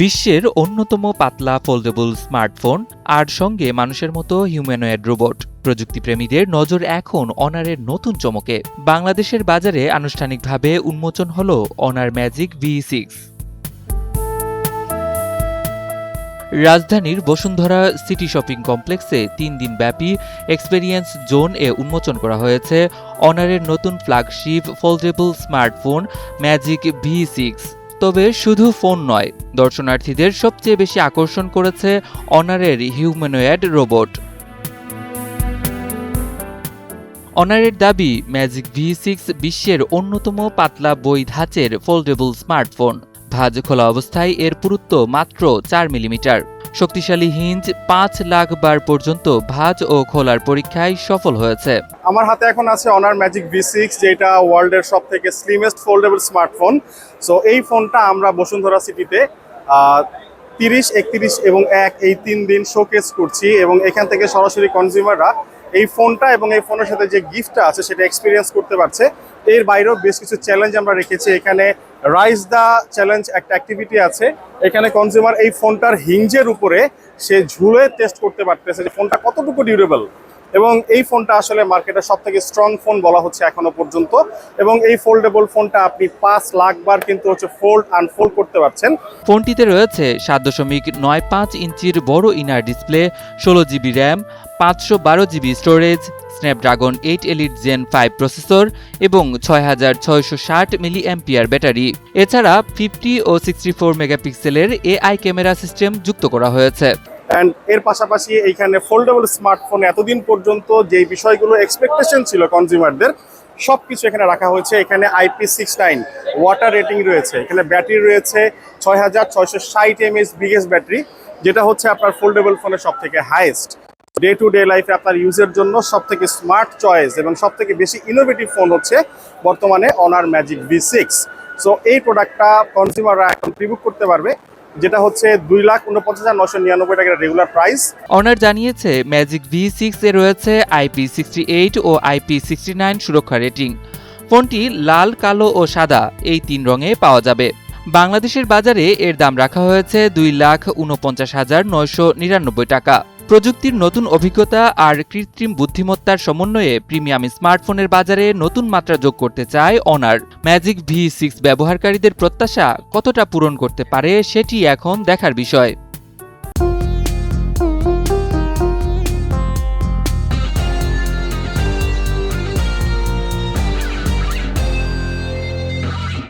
বিশ্বের অন্যতম পাতলা ফোল্ডেবল স্মার্টফোন আর সঙ্গে মানুষের মতো হিউম্যানয়েড রোবট। প্রযুক্তিপ্রেমীদের নজর এখন অনারের নতুন চমকে। বাংলাদেশের বাজারে আনুষ্ঠানিকভাবে উন্মোচন হল অনার ম্যাজিক V6। রাজধানীর বসুন্ধরা সিটি শপিং কমপ্লেক্সে ৩ দিনব্যাপী এক্সপেরিয়েন্স জোন এ উন্মোচন করা হয়েছে অনারের নতুন flagship foldable smartphone magic V6। তবে শুধু ফোন নয়, দর্শনার্থীদের সবচেয়ে বেশি আকর্ষণ করেছে অনারের হিউম্যানয়েড রোবট। অনারের দাবি, ম্যাজিক V6 বিশ্বের অন্যতম পাতলা বই ধাঁচের ফোল্ডেবল স্মার্টফোন। ভাঁজ খোলা অবস্থায় এর পুরুত্ব মাত্র ৪ মিলিমিটার। শক্তিশালী হিঞ্জ ৫ লাখ বার পর্যন্ত ভাঁজ ও খোলার পরীক্ষায় সফল হয়েছে। আমার হাতে এখন আছে অনার ম্যাজিক V6, যেটা ওয়ার্ল্ডের সব থেকে স্লিমেস্ট ফোল্ডেবল স্মার্টফোন। সো এই ফোনটা আমরা বসুন্ধরা সিটিতে 30, 31 এবং 1 এই 3 দিন শোকেস করছি, এবং এখান থেকে সরাসরি কনজিউমাররা এই ফোনটা এবং এই ফোনের সাথে যে গিফটটা আছে সেটা এক্সপিরিয়েন্স করতে পারছে। এর বাইরেও বেশ কিছু চ্যালেঞ্জ আমরা রেখেছি। এখানে রাইজ দ্য চ্যালেঞ্জ একটা অ্যাক্টিভিটি আছে। এখানে কনজিউমার এই ফোনটার হিঞ্জের উপরে সে ঝুলে টেস্ট করতে পারতেছে যে ফোনটা কতটুকু ডিউরেবল, এবং এই ফোনটা আসলে মার্কেটের সব থেকে স্ট্রং ফোন বলা হচ্ছে এখনো পর্যন্ত। এবং এই ফোল্ডেবল ফোনটা আপনি ৫ লাখ বার কিন্তু ফোল্ড আনফোল্ড করতে পারছেন। ফোনটিতে রয়েছে ৭.৯৫ ইঞ্চির বড় inner display, ১৬ GB RAM, ৫১২ GB storage, Snapdragon 8 Elite Gen 5 processor এবং ৬৬৬০ মিলিঅ্যাম্পিয়ার ব্যাটারি। এছাড়া 50 ও 64 মেগাপিক্সেলের AI ক্যামেরা সিস্টেম যুক্ত করা হয়েছে। অ্যান্ড এর পাশাপাশি এইখানে ফোল্ডেবল স্মার্টফোন এতদিন পর্যন্ত যে বিষয়গুলো এক্সপেকটেশন ছিল কনজিউমারদের, সব কিছু এখানে রাখা হয়েছে। এখানে IP69 ওয়াটার রেটিং রয়েছে, এখানে ব্যাটারি রয়েছে ৬৬৬০ mAh বিগেস্ট ব্যাটারি, যেটা হচ্ছে আপনার ফোল্ডেবল ফোনের সব থেকে হাইয়েস্ট। ডে টু ডে লাইফে আপনার ইউজের জন্য সব থেকে স্মার্ট চয়েস এবং সব থেকে বেশি ইনোভেটিভ ফোন হচ্ছে বর্তমানে অনার ম্যাজিক V6। সো এই প্রোডাক্টটা কনজিউমাররা এখন প্রিবুক করতে পারবে, যেটা হচ্ছে ২,৪৯,৯৯৯ টাকার রেগুলার প্রাইস। অনার জানিয়েছে ম্যাজিক V6 এ রয়েছে IP68 ও IP69 সুরক্ষা রেটিং। ফোনটি লাল, কালো ও সাদা এই ৩ রঙে পাওয়া যাবে। বাংলাদেশের বাজারে এর দাম রাখা হয়েছে ২,৪৯,৯৯৯ টাকা। প্রযুক্তির নতুন অভিজ্ঞতা আর কৃত্রিম বুদ্ধিমত্তার সমন্বয়ে প্রিমিয়াম স্মার্টফোনের বাজারে নতুন মাত্রা যোগ করতে চায় অনার। ম্যাজিক V6 ব্যবহারকারীদের প্রত্যাশা কতটা পূরণ করতে পারে সেটি এখন দেখার বিষয়।